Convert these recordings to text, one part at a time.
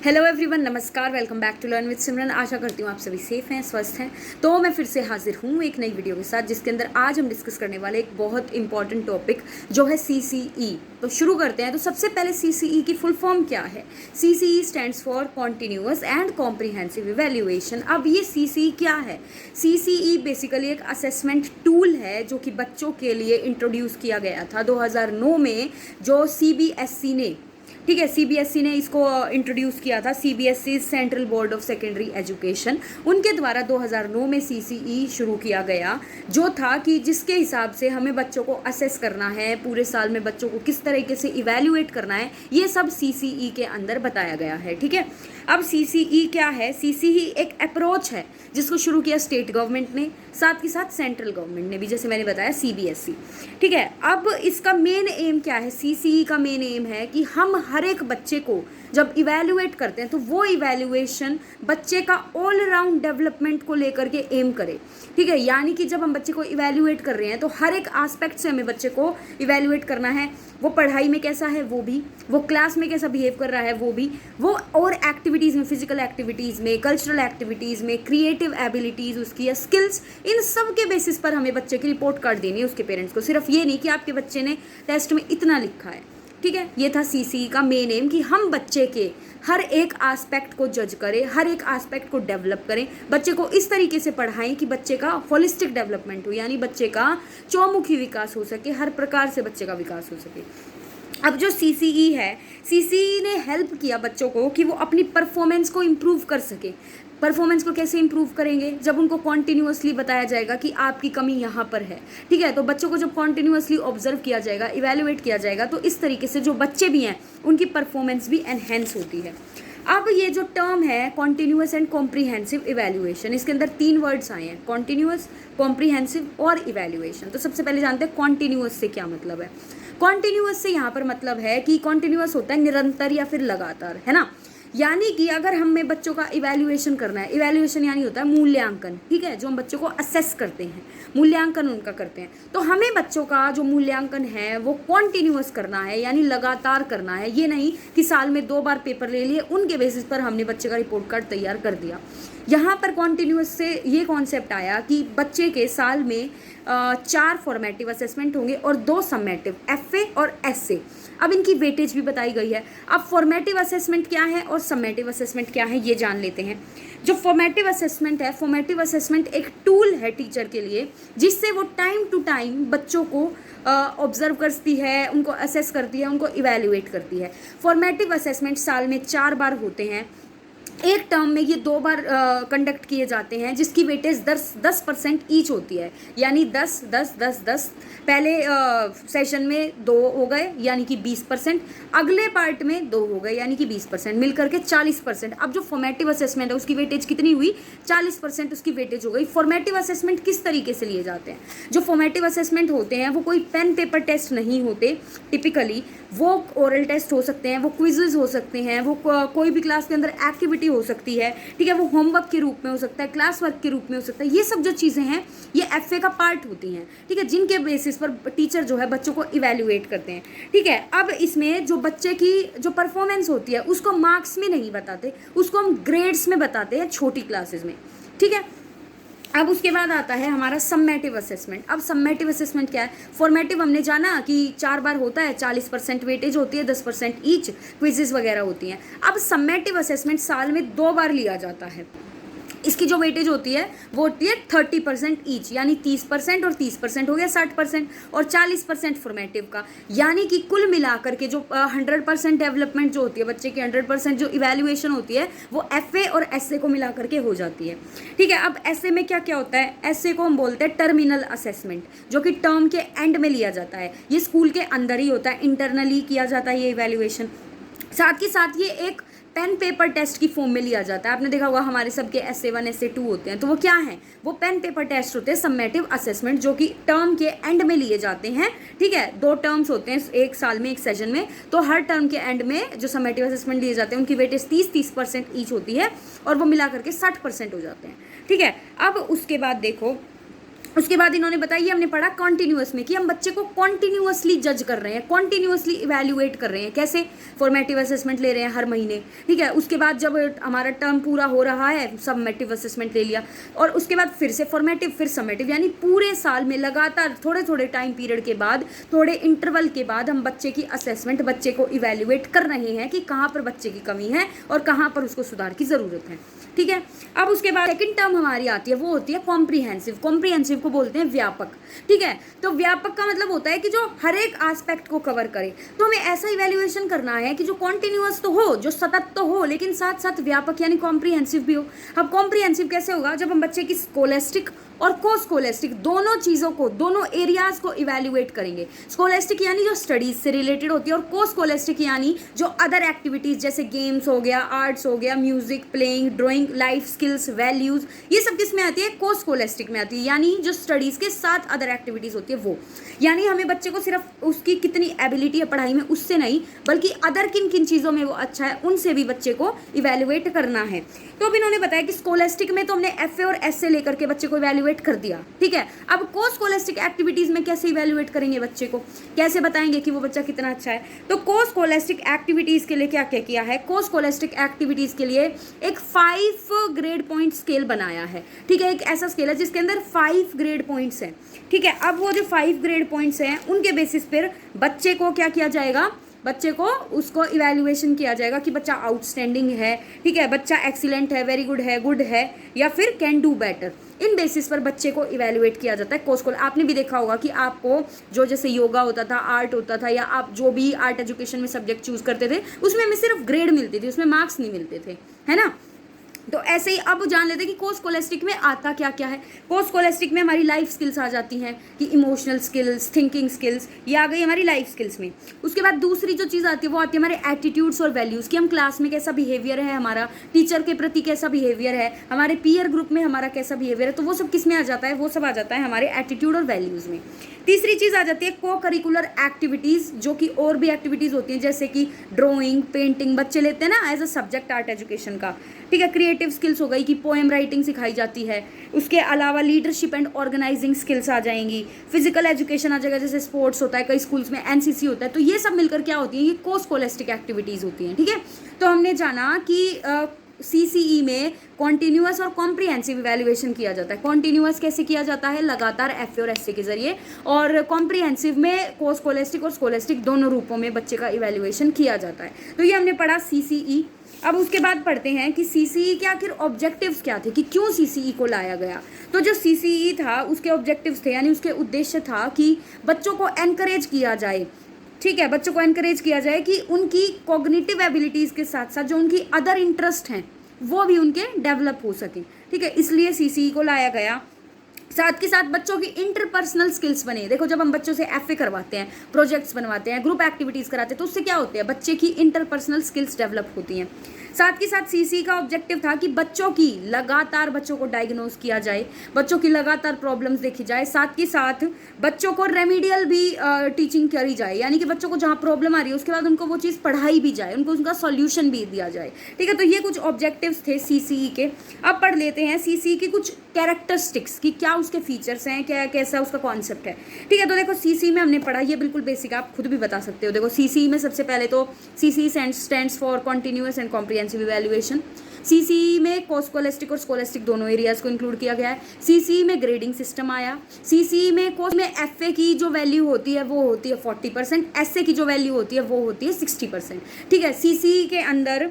Hello everyone, नमस्कार। Welcome back to learn with Simran. आशा करती हूँ आप सभी सेफ हैं, स्वस्थ हैं। तो मैं फिर से हाजिर हूँ एक नई वीडियो के साथ, जिसके अंदर आज हम डिस्कस करने वाले एक बहुत इंपॉर्टेंट टॉपिक जो है CCE। तो शुरू करते हैं। तो सबसे पहले CCE की फुल फॉर्म क्या है? CCE stands for continuous and comprehensive evaluation. अब ये CCE क्या है? CCE बेसिकली एक असेसमेंट टूल है जो कि बच्चों के लिए इंट्रोड्यूस किया गया था 2009 में, जो CBSE ने, ठीक है, CBSE ने इसको इंट्रोड्यूस किया था। CBSE central board of secondary education, उनके द्वारा 2009 में CCE शुरू किया गया, जो था कि जिसके हिसाब से हमें बच्चों को असेस करना है, पूरे साल में बच्चों को किस तरीके से इवेल्युएट करना है, ये सब CCE के अंदर बताया गया है। ठीक है, अब CCE क्या है? CCE एक अप्रोच है जिसको शुरू किया स्टेट गवर्नमेंट ने, साथ ही साथ सेंट्रल गवर्नमेंट ने भी, जैसे मैंने बताया CBSE। ठीक है, अब इसका मेन एम क्या है? CCE का मेन एम है कि हम हर एक बच्चे को जब इवेल्युएट करते हैं तो वो इवेल्युएशन बच्चे का ऑल राउंड डेवलपमेंट को लेकर के एम करे। ठीक है, यानी कि जब हम बच्चे को इवेल्युएट कर रहे हैं तो हर एक एस्पेक्ट से हमें बच्चे को इवेल्युएट करना है। वो पढ़ाई में कैसा है वो भी, वो क्लास में कैसा बिहेव कर रहा है वो भी, वो और एक्टिविटीज़ में, फिजिकल एक्टिविटीज़ में, कल्चरल एक्टिविटीज़ में, क्रिएटिव एबिलिटीज़ उसकी या स्किल्स, इन सब के बेसिस पर हमें बच्चे की रिपोर्ट कार्ड देनी है उसके पेरेंट्स को। सिर्फ ये नहीं कि आपके बच्चे ने टेस्ट में इतना लिखा है। ठीक है, ये था CCE का मेन एम कि हम बच्चे के हर एक एस्पेक्ट को जज करें, हर एक एस्पेक्ट को डेवलप करें, बच्चे को इस तरीके से पढ़ाएं कि बच्चे का होलिस्टिक डेवलपमेंट हो, यानी बच्चे का चौमुखी विकास हो सके, हर प्रकार से बच्चे का विकास हो सके। अब जो CCE है, CCE ने हेल्प किया बच्चों को कि वो अपनी परफॉर्मेंस को इम्प्रूव कर सके। परफॉर्मेंस को कैसे इंप्रूव करेंगे? जब उनको कॉन्टिन्यूसली बताया जाएगा कि आपकी कमी यहाँ पर है। ठीक है, तो बच्चों को जब कॉन्टिन्यूसली ऑब्जर्व किया जाएगा, इवेल्युएट किया जाएगा, तो इस तरीके से जो बच्चे भी हैं उनकी परफॉर्मेंस भी एनहेंस होती है। अब ये जो टर्म है कॉन्टिन्यूअस एंड कॉम्प्रिहेंसिव इवेल्युएशन, इसके अंदर 3 वर्ड्स आए हैं, कॉन्टिन्यूअस, कॉम्प्रिहेंसिव और इवेल्युएशन। तो सबसे पहले जानते हैं कॉन्टिन्यूअस से क्या मतलब है। कॉन्टिन्यूअस से यहाँ पर मतलब है कि कॉन्टिन्यूअस होता है निरंतर या फिर लगातार, है ना। यानी कि अगर हमें बच्चों का इवेल्युएशन करना है, इवेल्युएशन यानी होता है मूल्यांकन। ठीक है, जो हम बच्चों को असेस करते हैं, मूल्यांकन उनका करते हैं, तो हमें बच्चों का जो मूल्यांकन है वो कॉन्टिन्यूअस करना है, यानी लगातार करना है। ये नहीं कि साल में 2 बार पेपर ले लिए, उनके बेसिस पर हमने बच्चे का रिपोर्ट कार्ड तैयार कर दिया। यहाँ पर कॉन्टिन्यूअस से ये कॉन्सेप्ट आया कि बच्चे के साल में 4 फॉर्मेटिव असेसमेंट होंगे और 2 सम्मेटिव, FA और SA। अब इनकी वेटेज भी बताई गई है। अब फॉर्मेटिव असेसमेंट क्या है और सम्मेटिव असेसमेंट क्या है ये जान लेते हैं। जो फॉर्मेटिव असेसमेंट है, फॉर्मेटिव असेसमेंट एक टूल है टीचर के लिए, जिससे वो टाइम टू टाइम बच्चों को ऑब्जर्व करती है, उनको असेस करती है, उनको इवेल्युएट करती है। फॉर्मेटिव असेसमेंट साल में 4 बार होते हैं। एक टर्म में ये 2 बार कंडक्ट किए जाते हैं, जिसकी वेटेज 10% ईच होती है, यानी 10, 10, 10, 10। पहले सेशन में 2 हो गए यानी कि 20%, अगले पार्ट में 2 हो गए यानी कि 20%, मिलकर के 40%। अब जो फॉर्मेटिव असेसमेंट है उसकी वेटेज कितनी हुई? 40% उसकी वेटेज हो गई। फॉर्मेटिव असेसमेंट किस तरीके से लिए जाते हैं? जो फॉर्मेटिव असेसमेंट होते हैं वो कोई पेन पेपर टेस्ट नहीं होते टिपिकली, वो ओरल टेस्ट हो सकते हैं, वो क्विजेज हो सकते हैं, वो कोई भी क्लास के अंदर एक्टिविटी हो सकती है। ठीक है, वो होमवर्क के रूप में हो सकता है, क्लास वर्क के रूप में हो सकता है। ये सब जो चीज़ें हैं ये FA का पार्ट होती हैं। ठीक है, जिनके बेसिस पर टीचर जो है बच्चों को इवेल्युएट करते हैं। ठीक है, अब इसमें जो बच्चे की जो परफॉर्मेंस होती है उसको मार्क्स में नहीं बताते, उसको हम ग्रेड्स में बताते हैं छोटी क्लासेस में। ठीक है, अब उसके बाद आता है हमारा सम्मेटिव असेसमेंट। अब सम्मेटिव असेसमेंट क्या है? फॉर्मेटिव हमने जाना कि 4 बार होता है, 40% वेटेज होती है, 10% ईच, क्विजेज वगैरह होती हैं। अब सम्मेटिव असेसमेंट साल में 2 बार लिया जाता है। इसकी जो वेटेज होती है वो होती है 30% ईच, यानी 30% और 30% हो गया 60%, और 40% फॉर्मेटिव का। यानी कि कुल मिलाकर के जो 100% डेवलपमेंट जो होती है बच्चे की, 100% जो इवेल्युएशन होती है वो FA और SA को मिलाकर के हो जाती है। ठीक है, अब SA में क्या क्या होता है? SA को हम बोलते हैं टर्मिनल असेसमेंट, जो कि टर्म के एंड में लिया जाता है। ये स्कूल के अंदर ही होता है, इंटरनली किया जाता है ये इवेल्युएशन। साथ ही साथ ये एक पेन पेपर टेस्ट की फॉर्म में लिया जाता है। आपने देखा होगा हमारे सबके SA1 SA2 होते हैं, तो वो क्या है? वो पेन पेपर टेस्ट होते हैं, सम्मेटिव असेसमेंट, जो कि टर्म के एंड में लिए जाते हैं। ठीक है, 2 टर्म्स होते हैं एक साल में, एक सेशन में, तो हर टर्म के एंड में जो सम्मेटिव असेसमेंट लिए जाते हैं उनकी वेटेज 30% ईच होती है और वो मिला करके 60% हो जाते हैं। ठीक है, अब उसके बाद देखो उसके बाद इन्होंने बताया, ये हमने पढ़ा कॉन्टिन्यूअस में, कि हम बच्चे को कॉन्टिन्यूअसली जज कर रहे हैं, कॉन्टिन्यूअसली इवैल्यूएट कर रहे हैं। कैसे? फॉर्मेटिव असेसमेंट ले रहे हैं हर महीने, ठीक है। उसके बाद जब हमारा टर्म पूरा हो रहा है, सबमेटिव असेसमेंट ले लिया, और उसके बाद फिर से फॉर्मेटिव, फिर समेटिव, यानी पूरे साल में लगातार थोड़े थोड़े टाइम पीरियड के बाद, थोड़े इंटरवल के बाद हम बच्चे की असेसमेंट, बच्चे को इवैल्यूएट कर रहे हैं कि कहाँ पर बच्चे की कमी है और कहाँ पर उसको सुधार की ज़रूरत है, ठीक है। अब उसके बाद सेकंड टर्म हमारी आती है, वो होती है कॉम्प्रिहेंसिव। कॉम्प्रिहेंसिव को बोलते हैं व्यापक, ठीक है। तो व्यापक का मतलब होता है कि जो हर एक एस्पेक्ट को कवर करे। तो हमें ऐसा इवैल्यूएशन करना है कि जो कॉन्टिन्यूअस तो हो, जो सतत तो हो, लेकिन साथ साथ व्यापक यानी कॉम्प्रिहेंसिव भी हो। अब कॉम्प्रिहेंसिव कैसे होगा? जब हम बच्चे की स्कोलेस्टिक और को स्कोलेस्टिक दोनों चीज़ों को, दोनों एरियाज को इवैल्यूएट करेंगे। स्कोलेस्टिक यानी जो स्टडीज से रिलेटेड होती है, और को स्कोलेस्टिक यानी जो अदर एक्टिविटीज़, जैसे गेम्स हो गया, आर्ट्स हो गया, music, playing, drawing, life skills, values, ये सब किस में आती है? को स्कोलेस्टिक में आती है, यानी जो स्टडीज़ के साथ अदर एक्टिविटीज़ होती है वो। यानी हमें बच्चे को सिर्फ उसकी कितनी एबिलिटी है पढ़ाई में उससे नहीं, बल्कि अदर किन किन चीज़ों में वो अच्छा है उनसे भी बच्चे को इवैल्यूएट करना है। तो अब इन्होंने बताया कि स्कोलेस्टिक में तो हमने एफए और एसए लेकर के बच्चे को इवैल्यूएट कर दिया, ठीक है। अब को स्कोलेस्टिक एक्टिविटीज़ में कैसे इवैल्यूएट करेंगे बच्चे को, कैसे बताएंगे कि वो बच्चा कितना अच्छा है? तो को स्कोलेस्टिक एक्टिविटीज़ के लिए क्या क्या किया है? को स्कोलेस्टिक एक्टिविटीज़ के लिए एक 5 ग्रेड पॉइंट स्केल बनाया है, ठीक है। एक ऐसा स्केल है जिसके अंदर 5 ग्रेड पॉइंट्स हैं, ठीक है। अब वो जो 5 ग्रेड पॉइंट्स हैं उनके बेसिस पर बच्चे को क्या किया जाएगा? बच्चे को उसको इवैल्यूएशन किया जाएगा कि बच्चा आउटस्टैंडिंग है, ठीक है, बच्चा एक्सीलेंट है, वेरी गुड है, या फिर can do better. In basis पर बच्चे को इवैल्यूएट किया जाता है। कोस्कोल आपने भी देखा होगा कि आपको जो जैसे योगा होता था, आर्ट होता था, या आप जो भी आर्ट एजुकेशन में सब्जेक्ट चूज करते थे उसमें हमें सिर्फ ग्रेड मिलती थी, उसमें मार्क्स नहीं मिलते थे, है ना। तो ऐसे ही अब जान लेते हैं कि को स्कोलेस्टिक में आता क्या क्या है। को स्कोलेस्टिक में हमारी लाइफ स्किल्स आ जाती हैं, कि इमोशनल स्किल्स, थिंकिंग स्किल्स, ये आ गई हमारी लाइफ स्किल्स में। उसके बाद दूसरी जो चीज़ आती है वो आती है हमारे एटीट्यूड्स और वैल्यूज़, कि हम क्लास में कैसा बिहेवियर है हमारा, टीचर के प्रति कैसा बिहेवियर है, हमारे पीयर ग्रुप में हमारा कैसा बिहेवियर है। तो वो सब किस में आ जाता है? वो सब आ जाता है हमारे एटीट्यूड और वैल्यूज़ में। तीसरी चीज़ आ जाती है को करिकुलर एक्टिविटीज़, जो कि और भी एक्टिविटीज़ होती हैं, जैसे कि ड्राइंग, पेंटिंग बच्चे लेते हैं ना as a subject art education का, ठीक है। क्रिएटिव स्किल्स हो गई कि पोएम राइटिंग सिखाई जाती है। उसके अलावा लीडरशिप एंड ऑर्गेनाइजिंग स्किल्स आ जाएंगी। फिजिकल एजुकेशन आ जाएगा, जैसे स्पोर्ट्स होता है, कई स्कूल्स में एनसीसी होता है। तो ये सब मिलकर क्या होती है? ये को स्कोलेस्टिक एक्टिविटीज़ होती हैं, ठीक है। तो हमने जाना कि सीसीई में कॉन्टिन्यूअस और कॉम्प्रिहेंसिव इवैल्यूएशन किया जाता है। कॉन्टिन्यूअस कैसे किया जाता है? लगातार एफए और एसए के जरिए, और कॉम्प्रिहेंसिव में को स्कोलेस्टिक और स्कोलेस्टिक दोनों रूपों में बच्चे का इवैल्यूएशन किया जाता है। तो ये हमने पढ़ा सीसीई। अब उसके बाद पढ़ते हैं कि सीसीई के आखिर ऑब्जेक्टिव्स क्या थे, कि क्यों सीसीई को लाया गया। तो जो सीसीई था उसके ऑब्जेक्टिव्स थे, यानी उसके उद्देश्य था कि बच्चों को एनकरेज किया जाए, ठीक है, बच्चों को एनकरेज किया जाए कि उनकी कॉग्निटिव एबिलिटीज़ के साथ साथ जो उनकी अदर इंटरेस्ट हैं वो भी उनके डेवलप हो सके, ठीक है। इसलिए सीसीई को लाया गया। साथ के साथ बच्चों की इंटरपर्सनल स्किल्स बने। देखो जब हम बच्चों से एफए करवाते हैं, प्रोजेक्ट्स बनवाते हैं, ग्रुप एक्टिविटीज़ कराते हैं, तो उससे क्या होते हैं? बच्चे की इंटरपर्सनल स्किल्स डेवलप होती हैं। साथ के साथ सीसी का ऑब्जेक्टिव था कि बच्चों की लगातार बच्चों को डायग्नोज किया जाए, बच्चों की लगातार प्रॉब्लम्स देखी जाए, साथ के साथ बच्चों को रेमेडियल भी टीचिंग करी जाए, यानी कि बच्चों को जहाँ प्रॉब्लम आ रही है उसके बाद उनको वो चीज़ पढ़ाई भी जाए, उनको उसका सॉल्यूशन भी दिया जाए, ठीक है। तो ये कुछ ऑब्जेक्टिव्स थे सीसीई के। अब पढ़ लेते हैं सीसीई की कुछ कैरेक्टरिस्टिक्स कि क्या उसके फीचर्स हैं, क्या कैसा उसका कॉन्सेप्ट है, ठीक है। तो देखो सीसीई में हमने पढ़ा, ये बिल्कुल बेसिक, आप खुद भी बता सकते हो। देखो सीसीई में सबसे पहले तो CCE stands for continuous and comprehensive evaluation. CCE में स्कोलेस्टिक और स्कोलेस्टिक दोनों एरियाज को इंक्लूड किया गया है। सीसीई में ग्रेडिंग सिस्टम आया। सीसीई में एफए की जो वैल्यू होती है वो होती है 40%, एसए की जो वैल्यू होती है वो होती है 60%, ठीक है। सीसीई के अंदर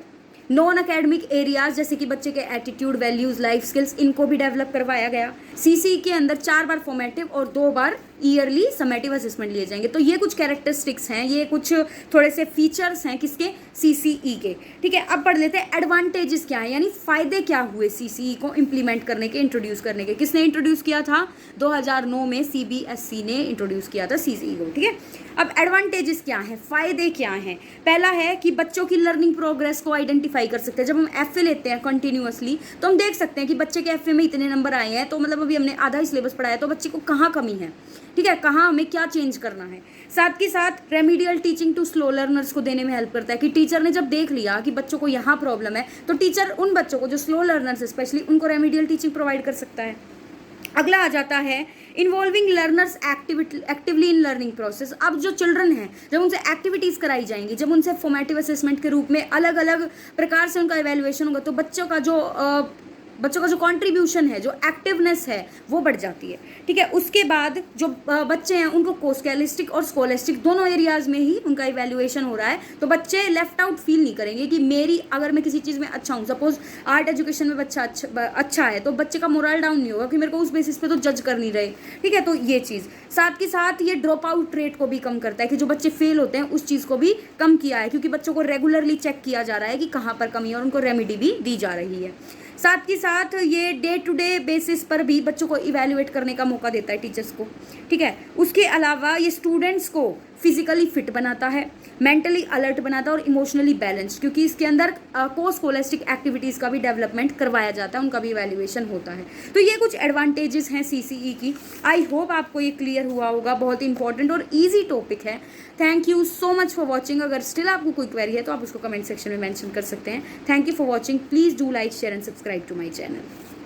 नॉन अकेडमिक एरियाज जैसे कि बच्चे के एटीट्यूड, वैल्यूज, लाइफ स्किल्स, इनको भी डेवलप करवाया गया। सीसीई के अंदर 4 बार फॉर्मेटिव और 2 बार ईयरली समेटिव असेसमेंट लिए जाएंगे। तो ये कुछ कैरेक्टरिस्टिक्स हैं, ये कुछ थोड़े से फीचर्स हैं किसके? सीसीई के, ठीक है। अब पढ़ लेते हैं एडवांटेजेस क्या है, यानी फायदे क्या हुए सीसीई को इम्प्लीमेंट करने के, इंट्रोड्यूस करने के। किसने इंट्रोड्यूस किया था? 2009 में सीबीएसई ने इंट्रोड्यूस किया था सीसीई को, ठीक है। अब एडवांटेजेस क्या हैं, फायदे क्या हैं? पहला है कि बच्चों की लर्निंग प्रोग्रेस को आइडेंटिफाई कर सकते हैं। जब हम एफए लेते हैं कंटिन्यूअसली तो हम देख सकते हैं कि बच्चे के एफए में इतने नंबर आए हैं, तो मतलब अभी हमने आधा ही सिलेबस पढ़ाया, तो बच्चे को कहाँ कमी है, ठीक है, कहाँ हमें क्या चेंज करना है। साथ के साथ remedial teaching to slow learners को देने में हेल्प करता है कि टीचर ने जब देख लिया कि बच्चों को यहाँ प्रॉब्लम है तो टीचर उन बच्चों को जो स्लो लर्नर्स स्पेशली उनको रेमीडियल टीचिंग प्रोवाइड कर सकता है। अगला आ जाता है involving learners actively in learning process. अब जो चिल्ड्रन हैं जब उनसे एक्टिविटीज़ कराई जाएंगी, जब उनसे फॉर्मेटिव असेसमेंट के रूप में अलग अलग प्रकार से उनका इवैल्यूएशन होगा, तो बच्चों का जो कंट्रीब्यूशन है, जो एक्टिवनेस है, वो बढ़ जाती है। ठीक है, उसके बाद जो बच्चे हैं उनको कोस्केलिस्टिक और स्कोलेस्टिक दोनों एरियाज़ में ही उनका इवैल्यूएशन हो रहा है, तो बच्चे लेफ्ट आउट फील नहीं करेंगे कि अगर मैं किसी चीज़ में अच्छा हूँ, सपोज आर्ट एजुकेशन में बच्चा अच्छा है, तो बच्चे का मोरल डाउन नहीं होगा कि मेरे को उस बेसिस पे तो जज कर नहीं रहे। ठीक है, तो ये चीज़ साथ के साथ ये ड्रॉप आउट रेट को भी कम करता है कि जो बच्चे फेल होते हैं उस चीज़ को भी कम किया है, क्योंकि बच्चों को रेगुलरली चेक किया जा रहा है कि कहाँ पर कमी है और उनको रेमेडी भी दी जा रही है। साथ के साथ ये डे टू डे बेसिस पर भी बच्चों को इवैल्यूएट करने का मौका देता है टीचर्स को। ठीक है, उसके अलावा ये स्टूडेंट्स को फिजिकली फिट बनाता है, मेंटली अलर्ट बनाता है और इमोशनली बैलेंस्ड, क्योंकि इसके अंदर को स्कोलेस्टिक एक्टिविटीज़ का भी डेवलपमेंट करवाया जाता है, उनका भी इवैल्यूएशन होता है। तो ये कुछ एडवांटेजेस हैं सीसीई की। आई होप आपको ये क्लियर हुआ होगा। बहुत इंपॉर्टेंट और ईजी टॉपिक है। Thank you so much for watching. अगर स्टिल आपको कोई क्वेरी है तो आप उसको कमेंट सेक्शन में मेंशन कर सकते हैं। Thank you for watching. Please do like, share and subscribe to my channel.